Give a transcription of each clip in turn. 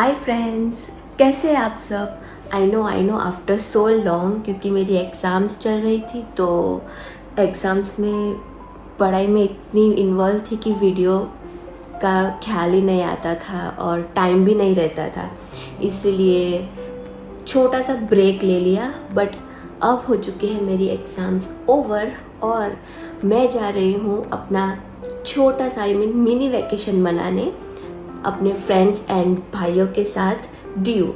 Hi friends, कैसे हैं आप सब। I know after so long, क्योंकि मेरी एग्ज़ाम्स चल रही थी तो एग्ज़ाम्स में पढ़ाई में इतनी इन्वॉल्व थी कि वीडियो का ख्याल ही नहीं आता था और टाइम भी नहीं रहता था, इसलिए छोटा सा ब्रेक ले लिया। बट अब हो चुके हैं मेरी एग्ज़ाम्स ओवर और मैं जा रही हूँ अपना छोटा सा मिनी वैकेशन मनाने अपने फ्रेंड्स एंड भाइयों के साथ ड्यू।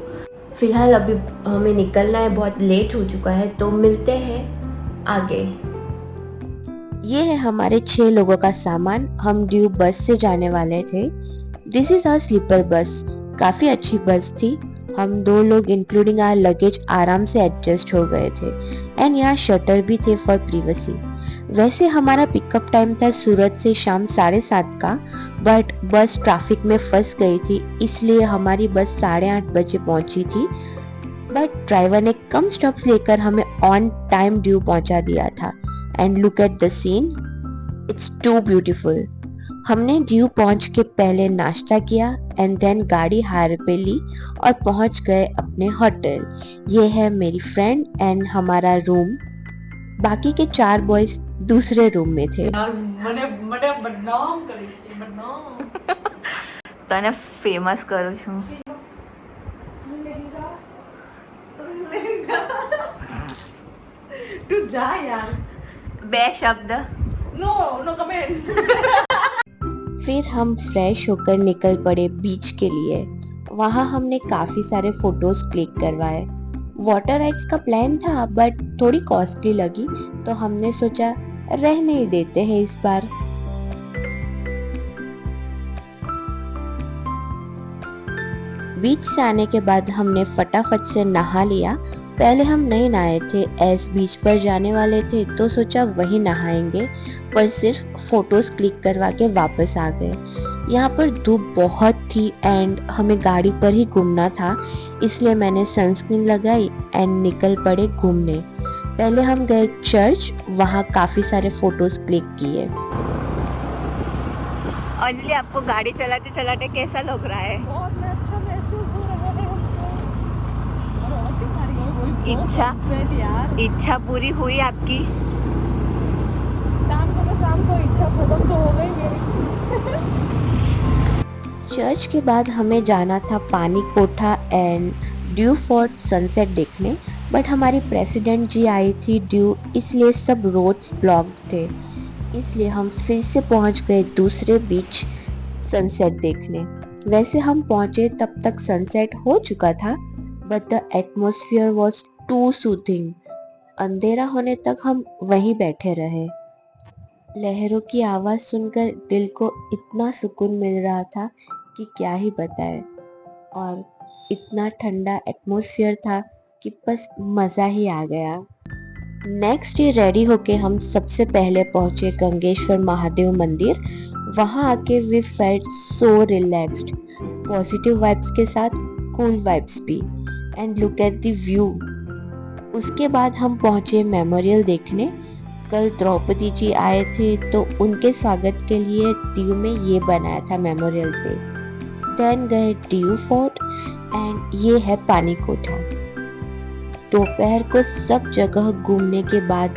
फ़िलहाल अभी हमें निकलना है, बहुत लेट हो चुका है, तो मिलते हैं आगे। ये है हमारे 6 लोगों का सामान। हम ड्यू बस से जाने वाले थे। This is our sleeper bus. काफी अच्छी बस थी। हम 2 लोग इंक्लूडिंग आवर लगेज आराम से एडजस्ट हो गए थे एंड यहाँ शटर भी थे फॉर प्रिवेसी। वैसे हमारा पिकअप टाइम था सूरत से शाम 7:30 का, बट बस ट्रैफिक में फंस गई थी, इसलिए हमारी बस 8:30 बजे पहुंची थी। बट ड्राइवर ने कम स्टॉप्स लेकर हमें ऑन टाइम ड्यू पहुंचा दिया था। And look at the scene, it's too beautiful. हमने ड्यू पहुंच के पहले नाश्ता किया एंड देन गाड़ी हायर पे ली और पहुंच गए अपने होटल। ये है मेरी फ्रेंड एंड हमारा रूम। बाकी के 4 बॉयज दूसरे रूम में थे। यार મને મને બદનામ કરી છે બદનામ તને ફેમસ કરું છું। તું જા યાર બે શબ્દ। नो नो कमेंट्स फिर हम फ्रेश होकर निकल पड़े बीच के लिए। वहाँ हमने काफी सारे फोटोज क्लिक करवाए। वाटर राइड्स का प्लान था बट थोड़ी कॉस्टली लगी, तो हमने सोचा रहने ही देते हैं इस बार। बीच से आने के बाद हमने फटाफट से नहा लिया। पहले हम नहीं नहाए थे, एस बीच पर जाने वाले थे तो सोचा वही नहाएंगे, पर सिर्फ फोटोज क्लिक करवा के वापस आ गए। यहाँ पर धूप बहुत थी एंड हमें गाड़ी पर ही घूमना था, इसलिए मैंने सनस्क्रीन लगाई एंड निकल पड़े घूमने। पहले हम गए चर्च, वहाँ काफी सारे फोटोज क्लिक किए। अंजलि, आपको गाड़ी चलाते चलाते कैसा लग रहा है? बहुत अच्छा महसूस हो रहा है हमको। इच्छा यार इच्छा पूरी हुई आपकी? शाम को इच्छा खत्म तो हो गई मेरी। चर्च के बाद हमें जाना था पानी कोठा एंड ड्यू फोर्ट सनसेट देखने, बट हमारी प्रेसिडेंट जी आई थी ड्यू, इसलिए सब रोड्स ब्लॉक्ड थे। इसलिए हम फिर से पहुंच गए दूसरे बीच सनसेट देखने। वैसे हम पहुंचे तब तक सनसेट हो चुका था, but the atmosphere was too soothing. अंधेरा होने तक हम वहीं बैठे रहे। लहरों की आवाज सुनकर दिल को इतना सुकून मिल रहा था कि क्या ही बताएं, और इतना ठंडा एटमॉस्फेयर था कि बस मजा ही आ गया। नेक्स्ट डे रेडी होके हम सबसे पहले पहुंचे गंगेश्वर महादेव मंदिर। वहां आके we felt so relaxed, positive vibes के साथ कूल वाइब्स भी। And look at the view. उसके बाद हम पहुंचे मेमोरियल देखने। कल द्रौपदी जी आए थे तो उनके स्वागत के लिए दीव में ये बनाया था मेमोरियल पे। देन गए ड्यू फोर्ट एंड ये है पानी कोठा। दोपहर को सब जगह घूमने के बाद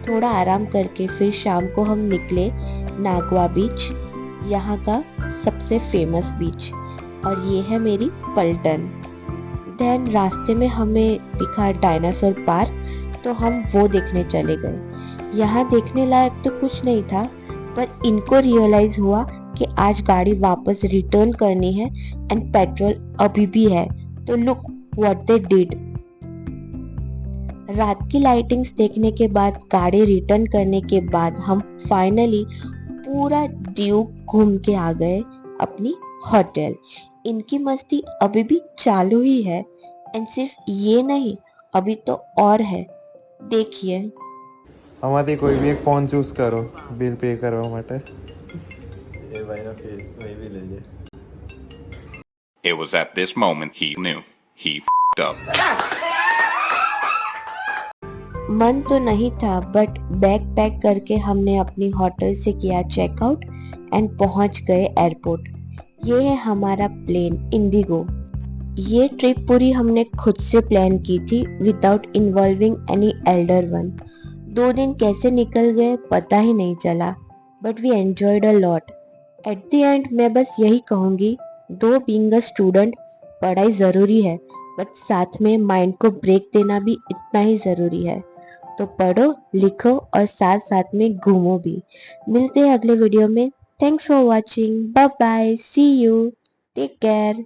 थोड़ा आराम करके फिर शाम को हम निकले नागवा बीच, यहाँ का सबसे फेमस बीच, और ये है मेरी पलटन। देन रास्ते में हमें दिखा डायनासोर पार्क, तो हम वो देखने चले गए। यहाँ देखने लायक तो कुछ नहीं था, पर इनको रियलाइज हुआ कि आज गाड़ी वापस रिटर्न करनी है एंड पेट्रोल अभी भी है, तो लुक व्हाट दे डिड। रात की लाइटिंग्स देखने के बाद गाड़ी रिटर्न करने के बाद हम फाइनली पूरा ड्यू घूम के आ गए अपनी होटल। इनकी मस्ती अभी भी चालू ही है एंड सिर्फ ये नहीं, अभी तो और है, देखिए। આમાંથી કોઈ બી એક ફોન ચૂઝ કરો બિલ પે કરવા માટે. એ ભાઈનો ફેસ કોઈ બી લેજે. It was at this moment he knew he f***ed up. मन तो नहीं था, बट बैग पैक करके हमने अपनी होटल से किया चेकआउट एंड पहुंच गए एयरपोर्ट। ये है हमारा प्लेन इंडिगो। ये ट्रिप पूरी हमने खुद से प्लान की थी without involving any elder one. 2 दिन कैसे निकल गए पता ही नहीं चला, but we enjoyed a lot. At the end मैं बस यही कहूँगी, दो बीइंग अ स्टूडेंट पढ़ाई ज़रूरी है, बट साथ में माइंड को ब्रेक देना भी इतना ही ज़रूरी है। तो पढ़ो, लिखो और साथ साथ में घूमो भी। मिलते हैं अगले वीडियो में। Thanks for watching, bye bye, see you, take care.